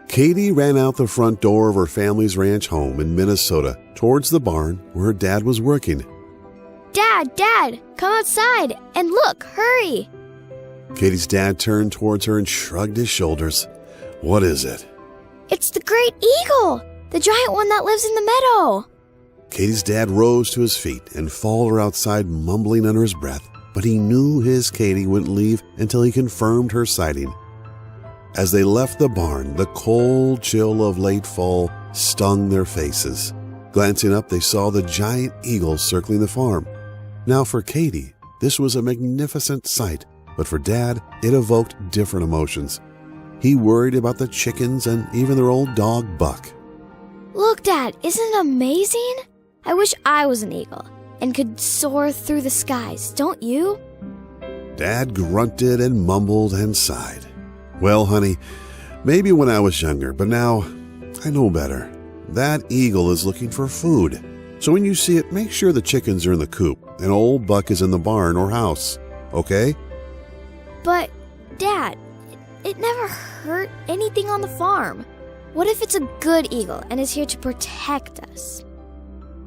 Katie ran out the front door of her family's ranch home in Minnesota towards the barn where her dad was working. Dad, come outside and look, hurry! Katie's dad turned towards her and shrugged his shoulders. What is it? It's the great eagle, the giant one that lives in the meadow. Katie's dad rose to his feet and followed her outside, mumbling under his breath, but he knew his Katie wouldn't leave until he confirmed her sighting. As they left the barn, the cold chill of late fall stung their faces. Glancing up, they saw the giant eagle circling the farm. Now for Katie, this was a magnificent sight, but for Dad, it evoked different emotions. He worried about the chickens and even their old dog, Buck. Look, Dad, isn't it amazing? I wish I was an eagle and could soar through the skies, don't you? Dad grunted and mumbled and sighed. Well, honey, maybe when I was younger, but now I know better. That eagle is looking for food. So when you see it, make sure the chickens are in the coop and old Buck is in the barn or house, okay? But, Dad, it never hurt anything on the farm. What if it's a good eagle and is here to protect us?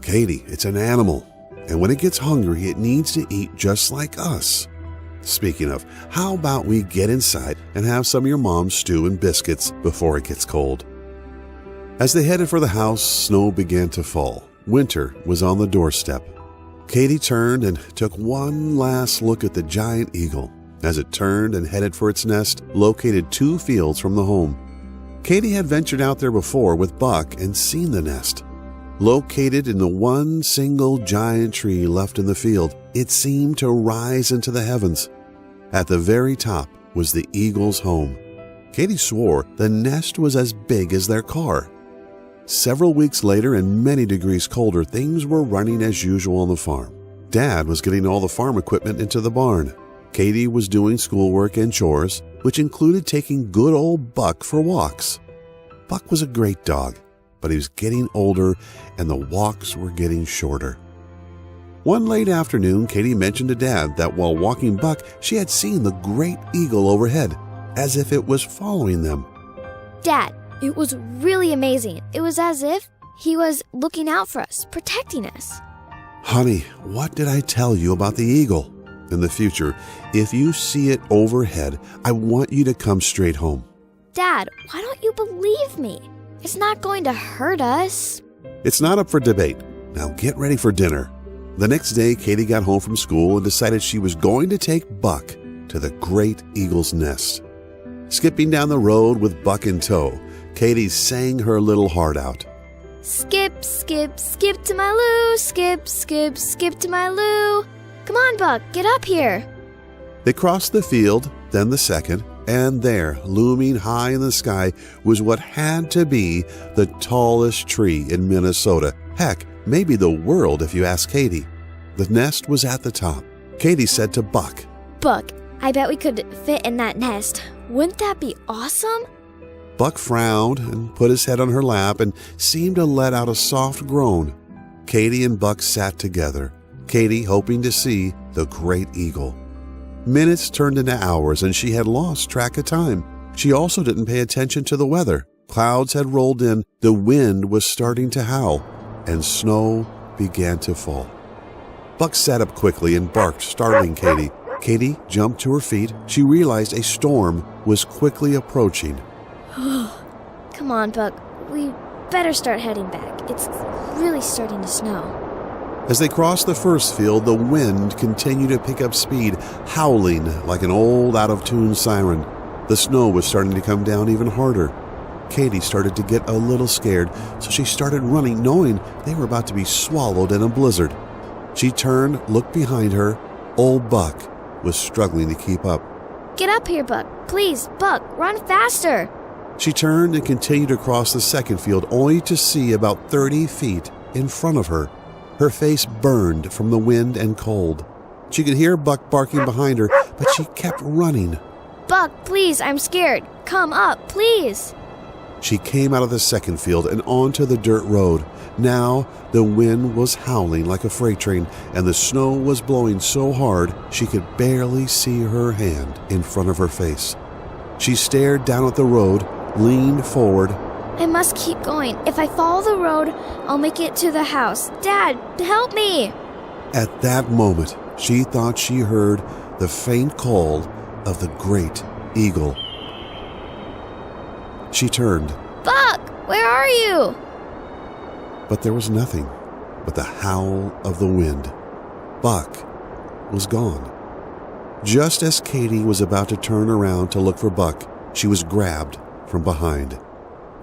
Katie, it's an animal, and when it gets hungry, it needs to eat just like us. Speaking of, how about we get inside and have some of your mom's stew and biscuits before it gets cold? As they headed for the house, snow began to fall. Winter was on the doorstep. Katie turned and took one last look at the giant eagle as it turned and headed for its nest located 2 fields from the home. Katie had ventured out there before with Buck and seen the nest. Located in the one single giant tree left in the field, it seemed to rise into the heavens. At the very top was the eagle's home. Katie swore the nest was as big as their car. Several weeks later and many degrees colder, things were running as usual on the farm. Dad was getting all the farm equipment into the barn. Katie was doing schoolwork and chores, which included taking good old Buck for walks. Buck was a great dog, but he was getting older and the walks were getting shorter. One late afternoon, Katie mentioned to Dad that while walking Buck, she had seen the great eagle overhead, as if it was following them. Dad, it was really amazing. It was as if he was looking out for us, protecting us. Honey, what did I tell you about the eagle? In the future, if you see it overhead, I want you to come straight home. Dad, why don't you believe me? It's not going to hurt us. It's not up for debate. Now get ready for dinner. The next day, Katie got home from school and decided she was going to take Buck to the great eagle's nest. Skipping down the road with Buck in tow, Katie sang her little heart out. Skip, skip, skip to my loo, skip, skip, skip to my loo. Come on, Buck, get up here. They crossed the field, then the second, and there, looming high in the sky, was what had to be the tallest tree in Minnesota. Heck, maybe the world if you ask Katie. The nest was at the top. Katie said to Buck, Buck, I bet we could fit in that nest. Wouldn't that be awesome? Buck frowned and put his head on her lap and seemed to let out a soft groan. Katie and Buck sat together, Katie hoping to see the great eagle. Minutes turned into hours and she had lost track of time. She also didn't pay attention to the weather. Clouds had rolled in, the wind was starting to howl, and snow began to fall. Buck sat up quickly and barked, startling Katie. Katie jumped to her feet. She realized a storm was quickly approaching. Come on, Buck. We better start heading back. It's really starting to snow. As they crossed the first field, the wind continued to pick up speed, howling like an old out-of-tune siren. The snow was starting to come down even harder. Katie started to get a little scared, so she started running, knowing they were about to be swallowed in a blizzard. She turned, looked behind her. Old Buck was struggling to keep up. Get up here, Buck. Please, Buck, run faster. She turned and continued across the second field, only to see about 30 feet in front of her. Her face burned from the wind and cold. She could hear Buck barking behind her, but she kept running. Buck, please, I'm scared. Come up, please. She came out of the second field and onto the dirt road. Now the wind was howling like a freight train, and the snow was blowing so hard she could barely see her hand in front of her face. She stared down at the road, leaned forward. I must keep going. If I follow the road, I'll make it to the house. Dad, help me! At that moment, she thought she heard the faint call of the great eagle. She turned. Buck, where are you? But there was nothing but the howl of the wind. Buck was gone. Just as Katie was about to turn around to look for Buck, she was grabbed from behind.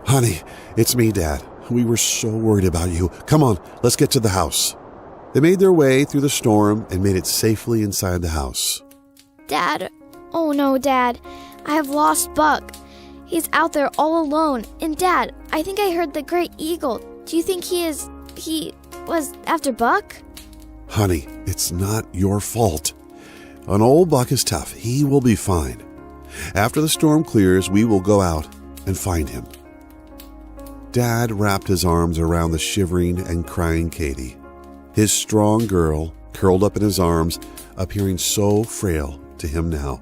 "Honey, it's me, Dad. We were so worried about you. Come on, let's get to the house." They made their way through the storm and made it safely inside the house. Dad, oh no, Dad. I have lost Buck. He's out there all alone. And Dad, I think I heard the great eagle. Do you think he was after Buck? Honey, it's not your fault. An old Buck is tough. He will be fine. After the storm clears, we will go out and find him. Dad wrapped his arms around the shivering and crying Katie. His strong girl curled up in his arms, appearing so frail to him now.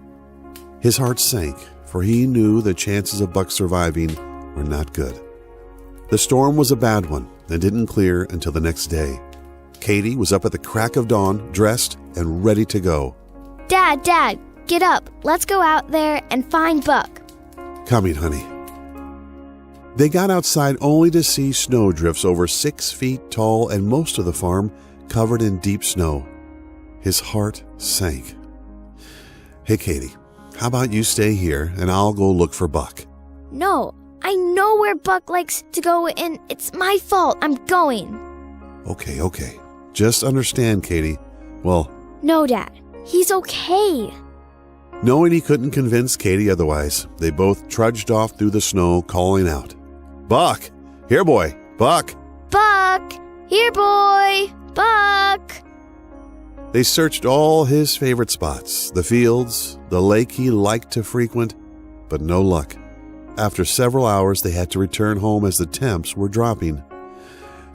His heart sank, for he knew the chances of Buck surviving were not good. The storm was a bad one and didn't clear until the next day. Katie was up at the crack of dawn, dressed and ready to go. Dad, get up. Let's go out there and find Buck. Coming, honey. They got outside only to see snowdrifts over 6 feet tall and most of the farm covered in deep snow. His heart sank. Hey, Katie, how about you stay here and I'll go look for Buck? No, I know where Buck likes to go and it's my fault. I'm going. Okay. Just understand, Katie. Well... No, Dad. He's okay. Knowing he couldn't convince Katie otherwise, they both trudged off through the snow, calling out, "Buck! Here, boy! Buck!" Buck! Here, boy! Buck! They searched all his favorite spots, the fields, the lake he liked to frequent, but no luck. After several hours, they had to return home as the temps were dropping.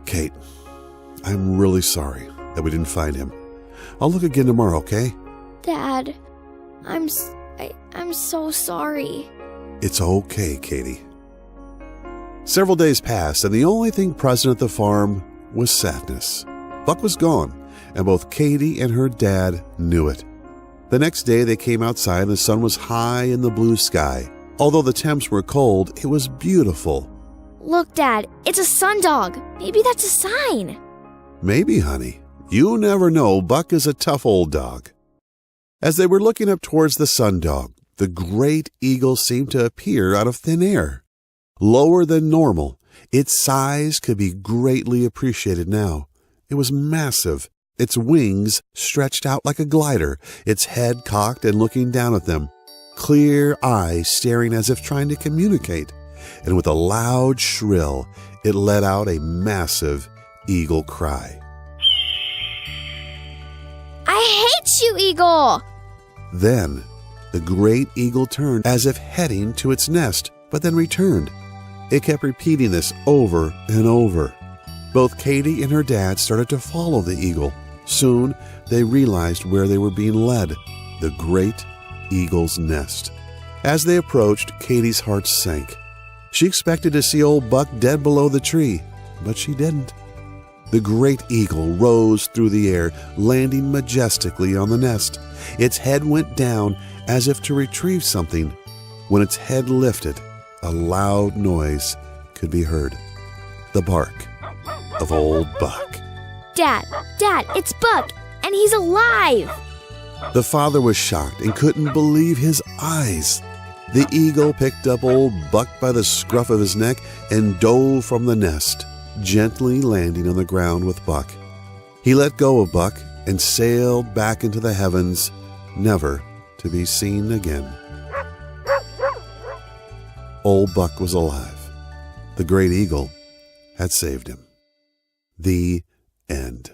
"Kate, I'm really sorry that we didn't find him. I'll look again tomorrow, okay?" Dad, I'm so sorry. It's okay, Katie. Several days passed, and the only thing present at the farm was sadness. Buck was gone, and both Katie and her dad knew it. The next day they came outside and the sun was high in the blue sky. Although the temps were cold, it was beautiful. Look, Dad, it's a sundog. Maybe that's a sign. Maybe, honey. You never know. Buck is a tough old dog. As they were looking up towards the sundog, the great eagle seemed to appear out of thin air. Lower than normal, its size could be greatly appreciated now. It was massive, its wings stretched out like a glider, its head cocked and looking down at them, clear eyes staring as if trying to communicate, and with a loud shrill, it let out a massive eagle cry. I hate you, eagle! Then, the great eagle turned as if heading to its nest, but then returned. It kept repeating this over and over. Both Katie and her dad started to follow the eagle. Soon, they realized where they were being led, the great eagle's nest. As they approached, Katie's heart sank. She expected to see old Buck dead below the tree, but she didn't. The great eagle rose through the air, landing majestically on the nest. Its head went down as if to retrieve something. When its head lifted, a loud noise could be heard. The bark of old Buck. Dad, it's Buck, and he's alive! The father was shocked and couldn't believe his eyes. The eagle picked up old Buck by the scruff of his neck and dove from the nest, gently landing on the ground with Buck. He let go of Buck and sailed back into the heavens, never to be seen again. Old Buck was alive. The great eagle had saved him. The end.